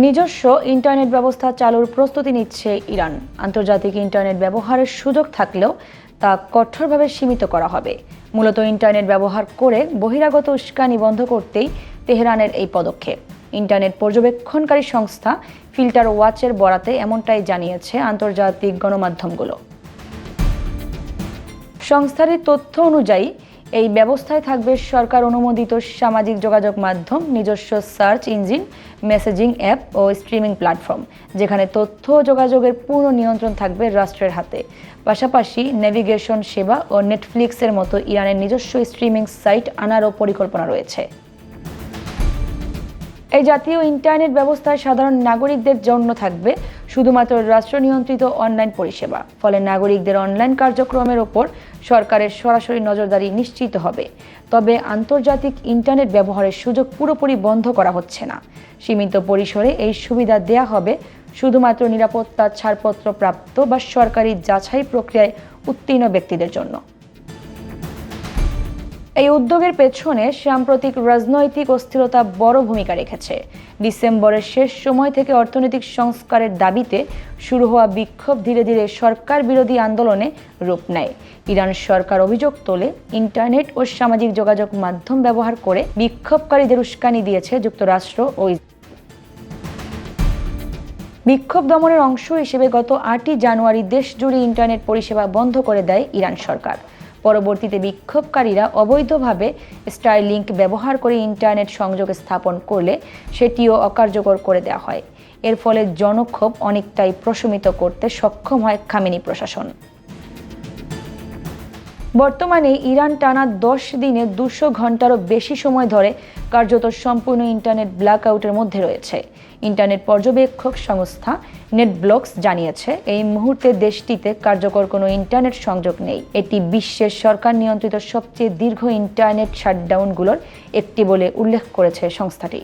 নিজস্ব ইন্টারনেট ব্যবস্থা চালুর প্রস্তুতি নিচ্ছে ইরান। আন্তর্জাতিক ইন্টারনেট ব্যবহারের সুযোগ থাকলেও তা কঠোরভাবে সীমিত করা হবে। মূলত ইন্টারনেট ব্যবহার করে বহিরাগত উস্কানি বন্ধ করতেই তেহরানের এই পদক্ষেপ। ইন্টারনেট পর্যবেক্ষণকারী সংস্থা ফিল্টার ওয়াচের বরাতে এমনটাই জানিয়েছে আন্তর্জাতিক গণমাধ্যমগুলো। সংস্থাটির তথ্য অনুযায়ী এই ব্যবস্থায় থাকবে সরকার অনুমোদিত সামাজিক যোগাযোগ মাধ্যম, নিজস্ব সার্চ ইঞ্জিন, মেসেজিং অ্যাপ ও স্ট্রিমিং প্ল্যাটফর্ম, যেখানে তথ্য ও যোগাযোগের পূর্ণ নিয়ন্ত্রণ থাকবে রাষ্ট্রের হাতে। পাশাপাশি নেভিগেশন সেবা ও নেটফ্লিক্সের মতো ইরানের নিজস্ব স্ট্রিমিং সাইট আনারও পরিকল্পনা রয়েছে। এই জাতীয় ইন্টারনেট ব্যবস্থায় সাধারণ নাগরিকদের জন্য থাকবে শুধুমাত্র রাষ্ট্র নিয়ন্ত্রিত অনলাইন পরিষেবা। ফলে নাগরিকদের অনলাইন কার্যক্রমের ওপর সরকারের সরাসরি নজরদারি নিশ্চিত হবে। তবে আন্তর্জাতিক ইন্টারনেট ব্যবহারের সুযোগ পুরোপুরি বন্ধ করা হচ্ছে না। সীমিত পরিসরে এই সুবিধা দেয়া হবে শুধুমাত্র নিরাপত্তা ছাড়পত্র প্রাপ্ত বা সরকারি যাচাই প্রক্রিয়ায় উত্তীর্ণ ব্যক্তিদের জন্য। এই উদ্যোগের পেছনে সাম্প্রতিক রাজনৈতিক অস্থিরতা বড় ভূমিকা রেখেছে। ডিসেম্বরের শেষ সময় থেকে অর্থনৈতিক সংস্কারের দাবিতে শুরু হওয়া বিক্ষোভ ধীরে ধীরে সরকার বিরোধী আন্দোলনে রূপ নেয়। ইরান সরকার অভিযোগ তোলে, ইন্টারনেট ও সামাজিক যোগাযোগ মাধ্যম ব্যবহার করে বিক্ষোভকারীদের উস্কানি দিয়েছে যুক্তরাষ্ট্র ও বিক্ষোভ দমনের অংশ হিসেবে গত 8ই জানুয়ারি দেশজুড়ে ইন্টারনেট পরিষেবা বন্ধ করে দেয় ইরান সরকার। পরবর্তীতে বিক্ষোভকারীরা অবৈধভাবে স্টারলিংক ব্যবহার করে ইন্টারনেট সংযোগ স্থাপন করলে সেটিও অকার্যকর করে দেওয়া হয়। এর ফলে জনক্ষোভ অনেকটাই প্রশমিত করতে সক্ষম হয় খামেনি প্রশাসন। বর্তমানে ইরান টানা 10 দিনে 200 ঘন্টারও বেশি সময় ধরে কার্যত সম্পূর্ণ ইন্টারনেট ব্ল্যাকআউটের মধ্যে রয়েছে। ইন্টারনেট পর্যবেক্ষক সংস্থা নেটব্লকস জানিয়েছে, এই মুহূর্তে দেশটিতে কার্যকর কোনো ইন্টারনেট সংযোগ নেই। এটি বিশ্বের সরকার নিয়ন্ত্রিত সবচেয়ে দীর্ঘ ইন্টারনেট শাটডাউনগুলোর একটি বলে উল্লেখ করেছে সংস্থাটি।